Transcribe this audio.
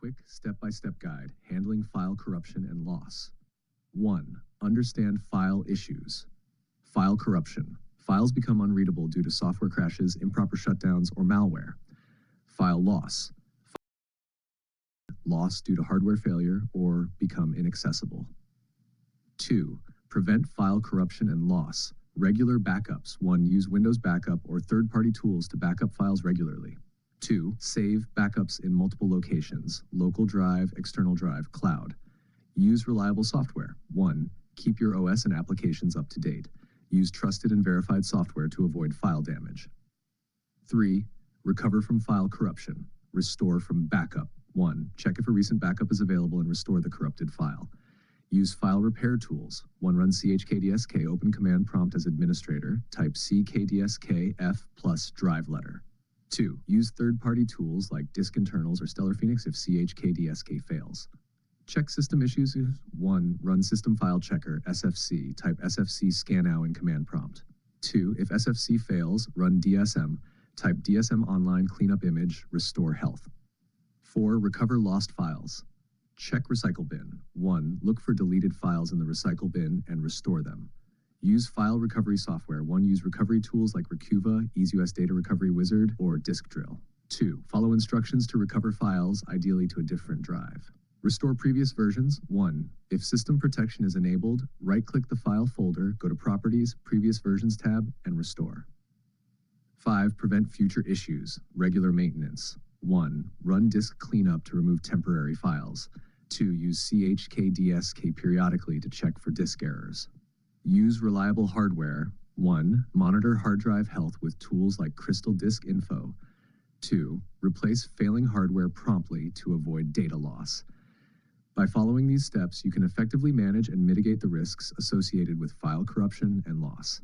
quick step-by-step guide handling file corruption and loss. 1. Understand file issues. File corruption. Files become unreadable due to software crashes, improper shutdowns, or malware. File loss. Loss due to hardware failure or become inaccessible. 2. Prevent file corruption and loss. Regular backups. 1. Use Windows Backup or third-party tools to backup files regularly. 2. Save backups in multiple locations, local drive, external drive, cloud. Use reliable software. 1. Keep your OS and applications up to date. Use trusted and verified software to avoid file damage. 3. Recover from file corruption. Restore from backup. 1. Check if a recent backup is available and restore the corrupted file. Use file repair tools. 1. Run CHKDSK, open command prompt as administrator, type CHKDSK F plus drive letter. 2. Use third-party tools like DiskInternals or Stellar Phoenix if CHKDSK fails. Check system issues. 1. Run System File Checker, SFC, type SFC scannow in command prompt. 2. If SFC fails, run DSM, type DSM online cleanup image, RestoreHealth. 4. Recover lost files. Check recycle bin. 1. Look for deleted files in the recycle bin and restore them. Use file recovery software. 1. Use recovery tools like Recuva, EaseUS Data Recovery Wizard, or Disk Drill. 2. Follow instructions to recover files, ideally to a different drive. Restore previous versions. 1. If system protection is enabled, right-click the file folder, go to Properties, Previous Versions tab, and restore. 5. Prevent future issues. Regular maintenance. 1. Run disk cleanup to remove temporary files. 2. Use CHKDSK periodically to check for disk errors. Use reliable hardware. 1. Monitor hard drive health with tools like Crystal Disk Info. 2. Replace failing hardware promptly to avoid data loss. By following these steps, you can effectively manage and mitigate the risks associated with file corruption and loss.